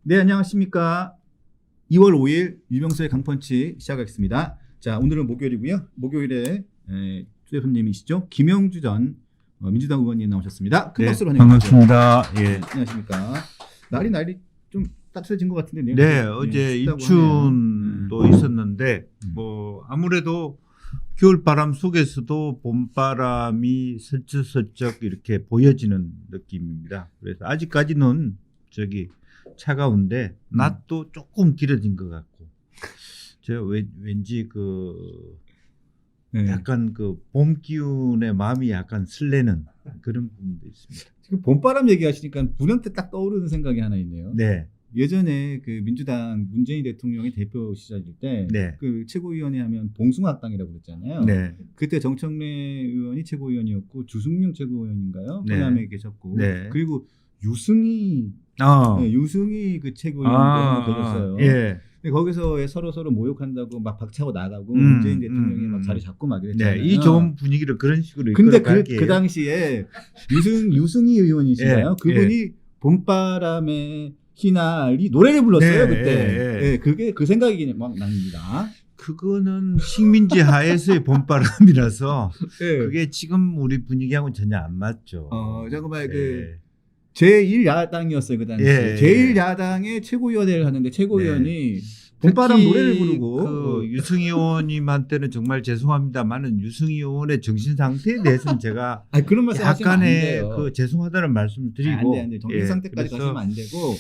네, 안녕하십니까. 2월 5일 유명수의 강펀치 시작하겠습니다. 자, 오늘은 목요일이고요. 목요일에 초대 손님이시죠. 김영주 전 민주당 의원님 나오셨습니다. 큰 박수로 환영합니다. 반갑습니다. 예. 안녕하십니까. 날이 좀 따뜻해진 것 같은데. 네, 어제 입춘도 있었는데 뭐 아무래도 겨울바람 속에서도 봄바람이 슬쩍슬쩍 이렇게 보여지는 느낌입니다. 그래서 아직까지는 차가운데 낮도 조금 길어진 것 같고 왠지 약간 봄 기운의 마음이 약간 설레는 그런 부분도 있습니다. 지금 봄바람 얘기하시니까 불현 때 딱 떠오르는 생각이 하나 있네요. 네. 예전에 그 민주당 문재인 대통령이 대표 시절일 때 그 최고위원회 하면 봉숭아학당이라고 그랬잖아요. 네. 그때 정청래 의원이 최고위원이었고 주승용 최고위원인가요? 호남에 계셨고 그리고 유승희 그 최고위원도 계셨어요. 예. 근데 거기서 서로 모욕한다고 막 박차고 나가고 문재인 대통령이 막 자리 잡고 막 이랬잖아요. 이 좋은 분위기를 그런 식으로 근데 그 당시에 유승희 의원이신가요? 그분이 봄바람에 희날이 노래를 불렀어요. 그때. 그게 그 생각이 막 납니다. 그거는 식민지 하에서의 봄바람이라서 그게 지금 우리 분위기하고는 전혀 안 맞죠. 잠깐만 제1야당이었어요 그 당시에. 제1야당의 최고위원회를 하는데 최고위원이 봄바람 노래를 부르고 유승희 의원님한테는 정말 죄송합니다만은 유승희 의원의 정신 상태에 대해서는 제가 그런 말씀 약간의 죄송하다는 말씀을 드리고 안 돼. 정신 상태까지 가시면 안 되고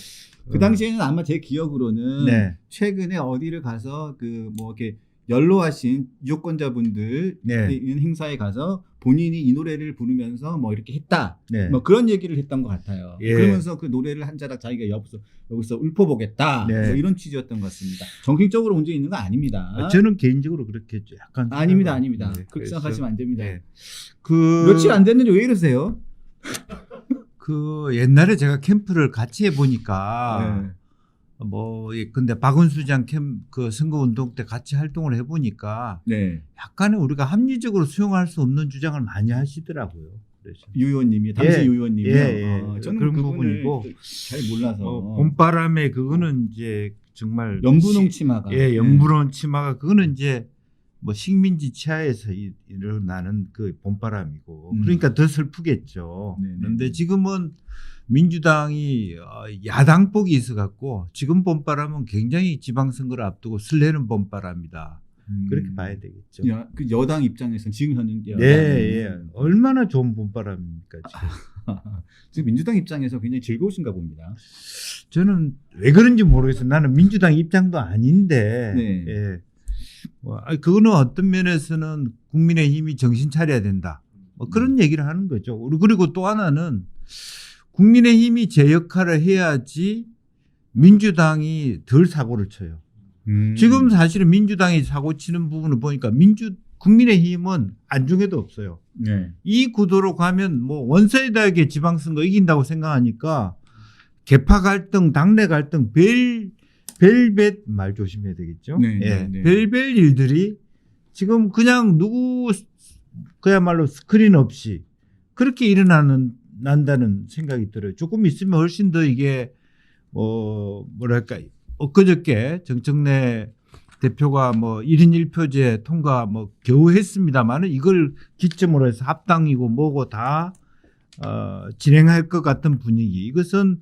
그 당시에는 아마 제 기억으로는 최근에 어디를 가서 뭐 이렇게 연로하신 유권자분들 행사에 가서 본인이 이 노래를 부르면서 뭐 이렇게 했다. 뭐 그런 얘기를 했던 것 같아요. 그러면서 그 노래를 한 자락 자기가 여기서 읊어보겠다. 뭐 이런 취지였던 것 같습니다. 정신적으로 문제 있는 거 아닙니다. 저는 개인적으로 그렇게 약간 아닙니다. 그렇게 생각하시면 안 됩니다. 며칠 안 됐는데 왜 이러세요? 옛날에 제가 캠프를 같이 해보니까 근데 박은수장 선거운동 때 같이 활동을 해보니까 약간은 우리가 합리적으로 수용할 수 없는 주장을 많이 하시더라고요. 그래서 유 의원님이 당시 유 의원님이요. 저는 그런 부분이고 잘 몰라서 봄바람에 그거는 이제 정말 연분홍 치마가 연분홍 치마가 그거는 이제 뭐 식민지 치하에서 일어나는 그 봄바람이고 그러니까 더 슬프겠죠. 그런데 지금은 민주당이 야당복이 있어갖고 지금 봄바람은 굉장히 지방선거를 앞두고 설레는 봄바람이다. 그렇게 봐야 되겠죠. 그 여당 입장에서는 지금 현재 얼마나 좋은 봄바람입니까 지금. 지금 민주당 입장에서 굉장히 즐거우신가 봅니다. 저는 왜 그런지 모르겠어요. 나는 민주당 입장도 아닌데 그거는 어떤 면에서는 국민의힘이 정신 차려야 된다. 그런 얘기를 하는 거죠. 그리고 또 하나는 국민의힘이 제 역할을 해야지 민주당이 덜 사고를 쳐요. 지금 사실은 민주당이 사고 치는 부분을 보니까 국민의힘은 안중에도 없어요. 이 구도로 가면 뭐 원사이드하게 지방선거 이긴다고 생각하니까 개파 갈등, 당내 갈등, 별별 말 조심해야 되겠죠. 별별 일들이 지금 그냥 그야말로 스크린 없이 그렇게 일어난다는 생각이 들어요. 조금 있으면 훨씬 더 이게 뭐랄까 엊그저께 정청래 대표가 뭐 1인 1표제 통과 겨우 했습니다만은 이걸 기점으로 해서 합당이고 뭐고 다 진행할 것 같은 분위기. 이것은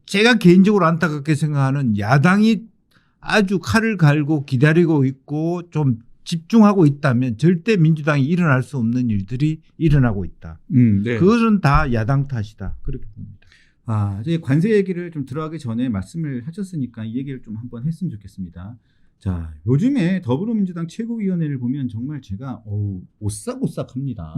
제가 개인적으로 안타깝게 생각하는 야당이 아주 칼을 갈고 기다리고 있고 좀 집중하고 있다면 절대 민주당이 일어날 수 없는 일들이 일어나고 있다. 그것은 다 야당 탓이다. 그렇게 봅니다. 이제 관세 얘기를 좀 들어가기 전에 말씀을 하셨으니까 이 얘기를 좀 한번 했으면 좋겠습니다. 자, 요즘에 더불어민주당 최고위원회를 보면 정말 제가 오싹오싹합니다.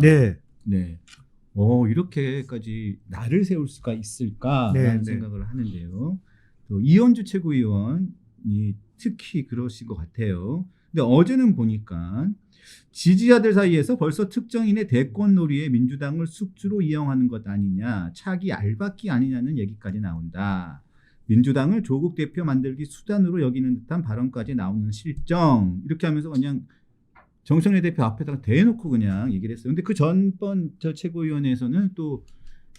이렇게까지 나를 세울 수가 있을까라는 생각을 하는데요. 또 이현주 최고위원이 특히 그러신 것 같아요. 근데 어제는 보니까 지지자들 사이에서 벌써 특정인의 대권놀이에 민주당을 숙주로 이용하는 것 아니냐, 차기 알박기 아니냐는 얘기까지 나온다. 민주당을 조국 대표 만들기 수단으로 여기는 듯한 발언까지 나오는 실정. 이렇게 하면서 그냥 정청래 대표 앞에다가 대놓고 그냥 얘기를 했어요. 근데 그 전번 저 최고위원회에서는 또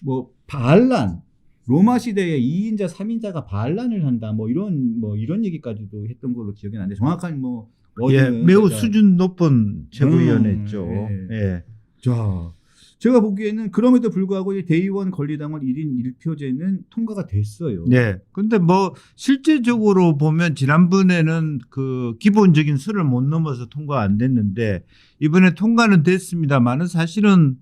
뭐 반란, 로마 시대에 2인자, 3인자가 반란을 한다. 뭐 이런 얘기까지도 했던 걸로 기억이 나는데 정확한 뭐 예, 매우 수준 높은 최고위원회죠. 예. 자, 제가 보기에는 그럼에도 불구하고 이 대의원 권리당원 1인 1표제는 통과가 됐어요. 네. 근데 뭐 실제적으로 보면 지난번에는 그 기본적인 수를 못 넘어서 통과 안 됐는데 이번에 통과는 됐습니다만은 사실은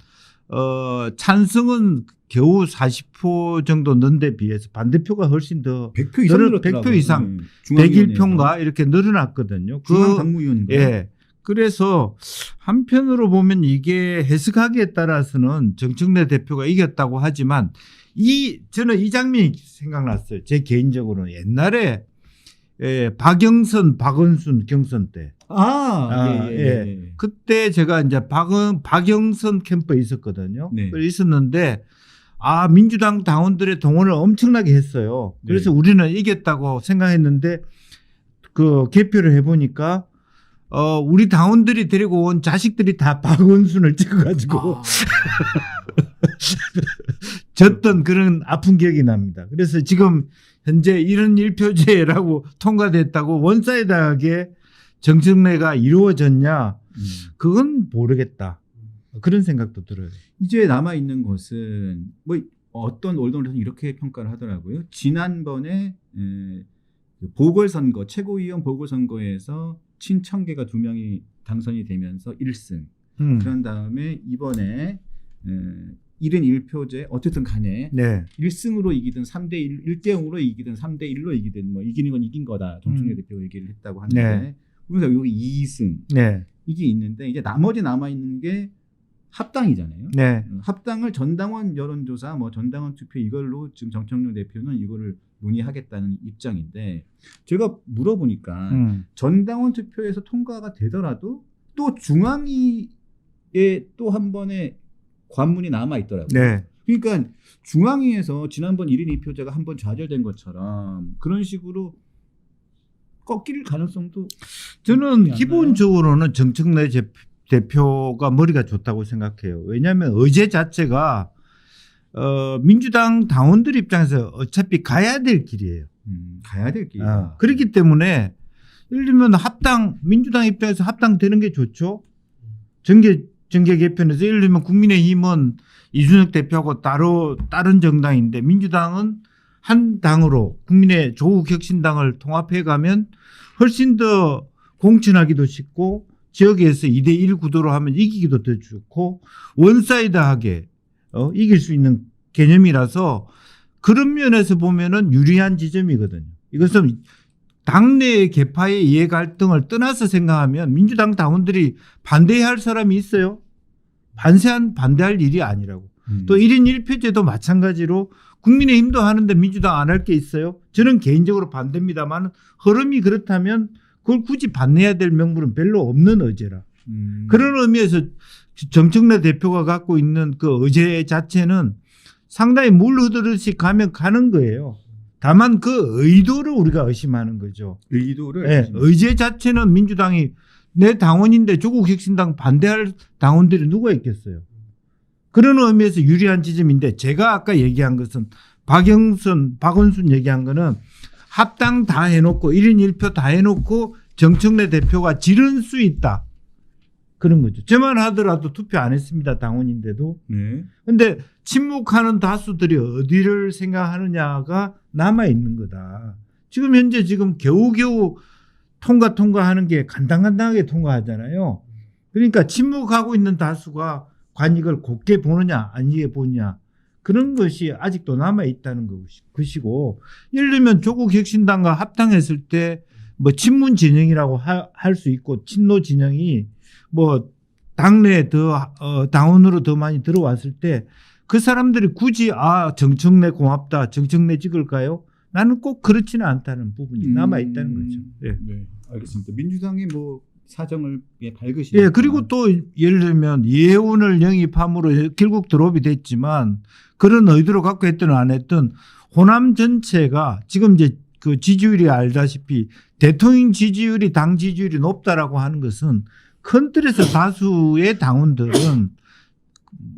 찬성은 겨우 40% 정도 넣은 데 비해서 반대표가 훨씬 더 100표 이상 늘었더라고요. 100표 이상 101표인가 이렇게 늘어났거든요. 중앙당무위원인가? 예. 그래서 한편으로 보면 이게 해석하기에 따라서는 정청래 대표가 이겼다고 하지만 저는 이 장면이 생각났어요. 제 개인적으로는 옛날에 박영선, 박원순 경선 때. 예. 그때 제가 이제 박영선 캠프에 있었거든요. 네. 있었는데 민주당 당원들의 동원을 엄청나게 했어요. 그래서 네. 우리는 이겼다고 생각했는데 그 개표를 해보니까 우리 당원들이 데리고 온 자식들이 다 박원순을 찍어가지고 졌던 그런 아픈 기억이 납니다. 그래서 지금 현재 1인 1표제라고 통과됐다고 원사이드하게 정청래가 이루어졌냐 그건 모르겠다. 그런 생각도 들어요. 이제 남아있는 것은 뭐 어떤 언론에서는 이렇게 평가를 하더라고요. 지난번에 보궐선거 최고위원 보궐선거에서 친청계가 2명이 당선이 되면서 1승. 그런 다음에 이번에 1인 1표제 어쨌든 간에 1승으로 이기든 3대1, 1대0으로 이기든 3대1로 이기든 뭐 이기는 건 이긴 거다. 정청래 대표가 얘기를 했다고 하는데 그래서 여기 2승 이게 있는데 이제 나머지 남아있는 게 합당이잖아요. 합당을 전당원 여론조사 뭐 전당원 투표 이걸로 지금 정청래 대표는 이거를 논의하겠다는 입장인데 제가 물어보니까 전당원 투표에서 통과가 되더라도 또 중앙위에 또 한 번의 관문이 남아 있더라고요. 그러니까 중앙위에서 지난번 1인 2표제가 한 번 좌절된 것처럼 그런 식으로 꺾일 가능성도 저는 기본적으로는 정청래 대표가 머리가 좋다고 생각해요. 왜냐하면 의제 자체가 민주당 당원들 입장에서 어차피 가야 될 길이에요. 가야 될 길이야. 그렇기 때문에 예를 들면 민주당 입장에서 합당되는 게 좋죠. 정계 개편에서 예를 들면 국민의힘은 이준석 대표하고 다른 정당인데 민주당은 한 당으로 국민의 조국혁신당을 통합해 가면 훨씬 더 공천하기도 쉽고 지역에서 2대1 구도로 하면 이기기도 더 좋고 원사이드하게 이길 수 있는 개념이라서 그런 면에서 보면은 유리한 지점이거든요. 이것은 당내의 계파의 이해 갈등을 떠나서 생각하면 민주당 당원들이 반대해야 할 사람이 있어요. 반대할 일이 아니라고. 또 1인 1표제도 마찬가지로 국민의힘도 하는데 민주당 안 할 게 있어요. 저는 개인적으로 반대입니다만 흐름이 그렇다면 그걸 굳이 반대해야 될 명분은 별로 없는 의제라. 그런 의미에서 정청래 대표가 갖고 있는 그 의제 자체는 상당히 물 흐르듯이 가면 가는 거예요. 다만 그 의도를 우리가 의심하는 거죠. 의제 자체는 민주당이 내 당원인데 조국혁신당 반대할 당원들이 누가 있겠어요. 그런 의미에서 유리한 지점인데 제가 아까 얘기한 것은 박영선, 박원순 얘기한 거는 합당 다 해놓고 1인 1표 다 해놓고 정청래 대표가 지른 수 있다. 그런 거죠. 저만 하더라도 투표 안 했습니다. 당원인데도. 그런데 침묵하는 다수들이 어디를 생각하느냐가 남아있는 거다. 지금 현재 겨우겨우 통과하는 게 간당간당하게 통과하잖아요. 그러니까 침묵하고 있는 다수가 과연 이걸 곱게 보느냐 아니게 보느냐 그런 것이 아직도 남아있다는 것이고 예를 들면 조국혁신당과 합당했을 때 뭐 친문 진영이라고 할 수 있고 친노 진영이 뭐 당내에 당원으로 더 많이 들어왔을 때 그 사람들이 굳이 정청래 고맙다 정청래 찍을까요? 나는 꼭 그렇지는 않다는 부분이 남아있다는 거죠. 알겠습니다. 민주당이 뭐 사정을 밝으시니까. 그리고 또 예를 들면 예원을 영입함으로 결국 드롭이 됐지만 그런 의도로 갖고 했든 안 했든 호남 전체가 지금 이제 그 지지율이 알다시피 대통령 지지율이 당 지지율이 높다라고 하는 것은 큰 틀에서 다수의 당원들은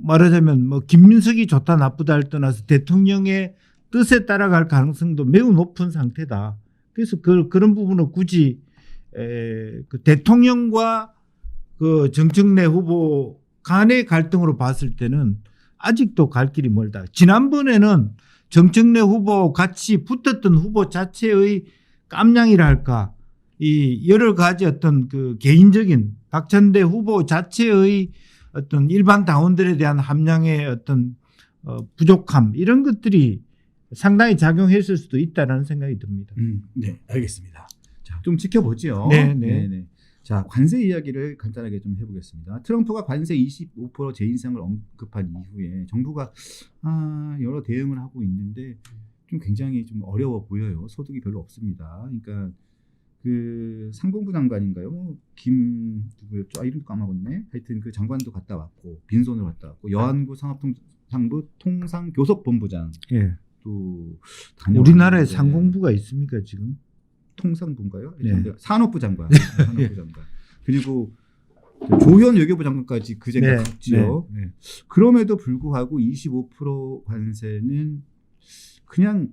말하자면 뭐 김민석이 좋다 나쁘다를 떠나서 대통령의 뜻에 따라갈 가능성도 매우 높은 상태다. 그래서 그런 부분은 굳이 그 대통령과 그 정청래 후보 간의 갈등으로 봤을 때는 아직도 갈 길이 멀다. 지난번에는 정청래 후보 같이 붙었던 후보 자체의 깜냥이라 할까, 이 여러 가지 어떤 그 개인적인 박찬대 후보 자체의 어떤 일반 당원들에 대한 함량의 어떤 부족함, 이런 것들이 상당히 작용했을 수도 있다라는 생각이 듭니다. 네, 알겠습니다. 자, 좀 지켜보죠. 네. 자, 관세 이야기를 간단하게 좀 해보겠습니다. 트럼프가 관세 25% 재인상을 언급한 이후에 정부가 여러 대응을 하고 있는데 좀 굉장히 좀 어려워 보여요. 소득이 별로 없습니다. 그러니까 그 상공부 장관인가요? 누구였죠? 이름 까먹었네. 하여튼 그 장관도 갔다 왔고, 빈손으로 갔다 왔고, 여한구 상업통상부 통상교섭본부장 또 우리나라에 상공부가 있습니까 지금? 통상부인가요? 네. 산업부 장관. 산업부 장관. 그리고 조현 외교부 장관까지 그제가 갔지요. 네. 그럼에도 불구하고 25% 관세는 그냥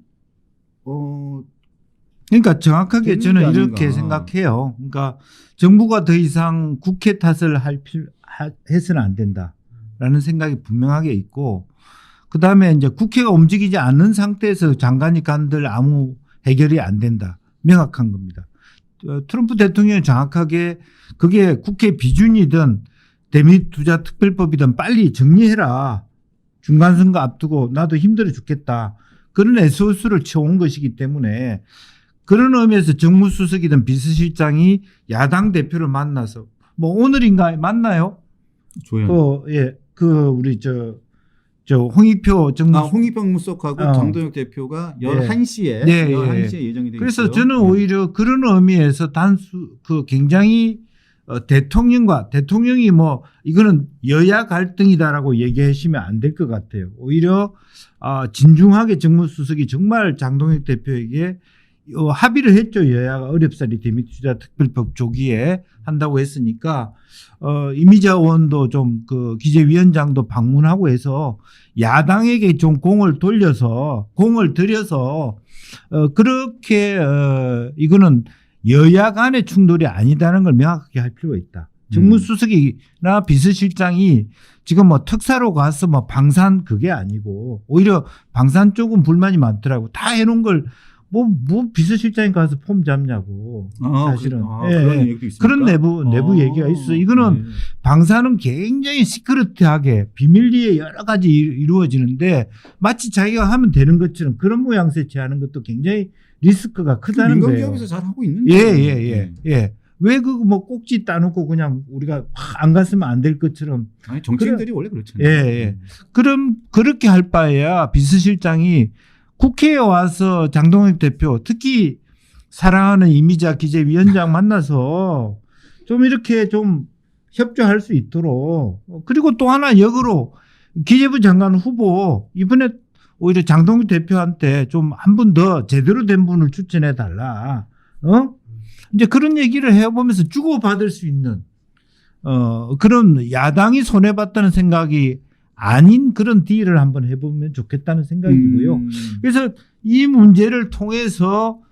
그러니까 정확하게 저는 이렇게 생각해요. 그러니까 정부가 더 이상 국회 탓을 해서는 안 된다라는 생각이 분명하게 있고, 그 다음에 이제 국회가 움직이지 않는 상태에서 장관이 간들 아무 해결이 안 된다. 명확한 겁니다. 트럼프 대통령이 정확하게 그게 국회 비준이든 대미 투자 특별법이든 빨리 정리해라. 중간선거 앞두고 나도 힘들어 죽겠다. 그런 SOS를 쳐온 것이기 때문에, 그런 의미에서 정무수석이든 비서실장이 야당 대표를 만나서 뭐 오늘인가 만나요? 조현. 우리 홍익표 홍익병무석하고 정동혁 대표가 11시에 11시에 예정이 되어 그래서 있어요. 저는 오히려 그런 의미에서 굉장히 대통령이 뭐 이거는 여야 갈등이다라고 얘기하시면 안 될 것 같아요. 오히려 진중하게 정무수석이 정말 장동혁 대표에게 합의를 했죠. 여야가 어렵사리 대미투자 특별법 조기에 한다고 했으니까 이미자 의원도 좀 그 기재위원장도 방문하고 해서 야당에게 좀 공을 들여서 그렇게 이거는 여야 간의 충돌이 아니다는 걸 명확하게 할 필요가 있다. 정무수석이나 비서실장이 지금 뭐 특사로 가서 뭐 방산 그게 아니고, 오히려 방산 쪽은 불만이 많더라고. 다 해놓은 걸 뭐 비서실장이 가서 폼 잡냐고. 사실은 그런 얘기도 있습니까? 그런 내부 얘기가 있어. 이거는 방사는 굉장히 시크릿하게 비밀리에 여러 가지 이루어지는데 마치 자기가 하면 되는 것처럼 그런 모양새 취하는 것도 굉장히 리스크가 크다는 거예요. 민간기업에서 잘 하고 있는데. 왜 그거 뭐 꼭지 따놓고 그냥 우리가 안 갔으면 안 될 것처럼. 아니, 정치인들이 원래 그렇잖아요. 그럼 그렇게 할 바에야 비서실장이 국회에 와서 장동혁 대표, 특히 사랑하는 이미자 기재위원장 만나서 좀 이렇게 좀 협조할 수 있도록, 그리고 또 하나 역으로 기재부 장관 후보 이번에 오히려 장동혁 대표한테 좀 한 분 더 제대로 된 분을 추천해 달라. 이제 그런 얘기를 해보면서 주고받을 수 있는 그런 야당이 손해봤다는 생각이 아닌 그런 딜을 한번 해보면 좋겠다는 생각이고요. 그래서 이 문제를 통해서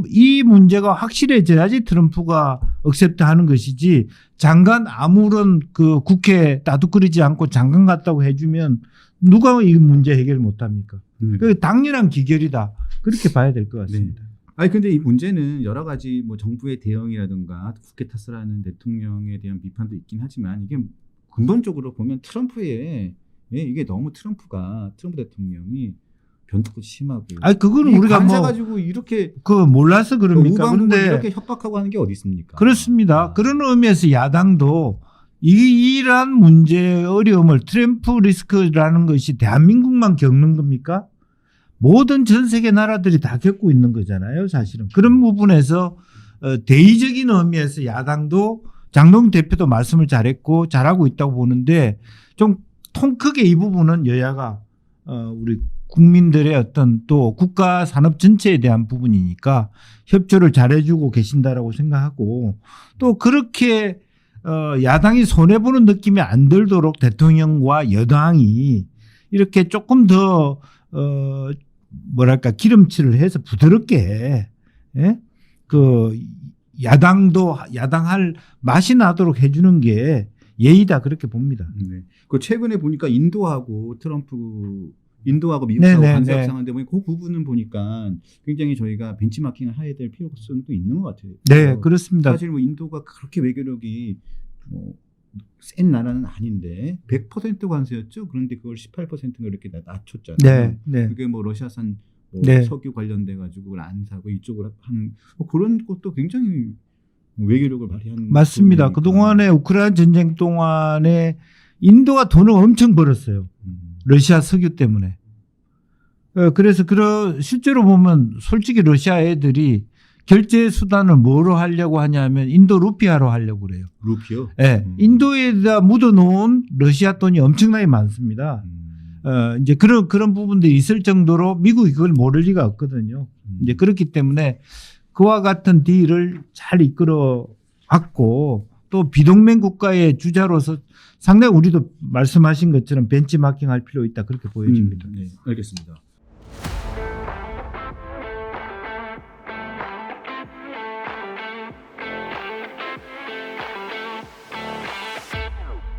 이 문제가 확실해져야지 트럼프가 억셉트하는 것이지, 장관 아무런 그 국회 나둑거리지 않고 장관 같다고 해주면 누가 이 문제 해결 못합니까? 그 당연한 기결이다. 그렇게 봐야 될 것 같습니다. 아니 근데 이 문제는 여러 가지 뭐 정부의 대응이라든가 국회 탓을 하는 대통령에 대한 비판도 있긴 하지만, 이게 근본적으로 보면 이게 너무 트럼프 대통령이 변덕도 심하고. 아니 그거는 우리가 관세 가지고 이렇게 몰라서 그럽니까? 그런데 이렇게 협박하고 하는 게 어디 있습니까? 그렇습니다. 그런 의미에서 야당도 이러한 문제의 어려움을, 트럼프 리스크라는 것이 대한민국만 겪는 겁니까? 모든 전 세계 나라들이 다 겪고 있는 거잖아요, 사실은. 그런 부분에서 대의적인 의미에서 야당도, 장동혁 대표도 말씀을 잘했고 잘하고 있다고 보는데, 좀 통 크게 이 부분은 여야가 우리 국민들의 어떤 또 국가 산업 전체에 대한 부분이니까 협조를 잘해주고 계신다라고 생각하고, 또 그렇게 야당이 손해보는 느낌이 안 들도록 대통령과 여당이 이렇게 조금 더 뭐랄까 기름칠을 해서 부드럽게 예? 그 야당할 맛이 나도록 해주는 게 예의다 그렇게 봅니다. 네. 그 최근에 보니까 인도하고 미국하고 관세 협상하는데 보니 그 부분은 보니까 굉장히 저희가 벤치마킹을 해야 될 필요성도 있는 것 같아요. 네, 그렇습니다. 사실 뭐 인도가 그렇게 외교력이 센 나라는 아닌데 100% 관세였죠. 그런데 그걸 18%가 이렇게 낮췄잖아요. 네, 네. 그게 뭐 러시아산 네. 석유 관련돼 가지고 그걸 안 사고 이쪽으로 하는 그런 것도 굉장히 외교력을 발휘하는. 맞습니다. 그 동안에 우크라이나 전쟁 동안에 인도가 돈을 엄청 벌었어요. 러시아 석유 때문에. 그래서 실제로 보면 솔직히 러시아 애들이 결제 수단을 뭐로 하려고 하냐면 인도 루피아로 하려고 그래요. 루피요? 네. 인도에다 묻어놓은 러시아 돈이 엄청나게 많습니다. 이제 그런 부분들이 있을 정도로 미국이 그걸 모를 리가 없거든요. 이제 그렇기 때문에 그와 같은 딜을 잘 이끌어 왔고 또 비동맹 국가의 주자로서 상당히 우리도 말씀하신 것처럼 벤치마킹 할 필요 있다 그렇게 보여집니다. 네, 알겠습니다.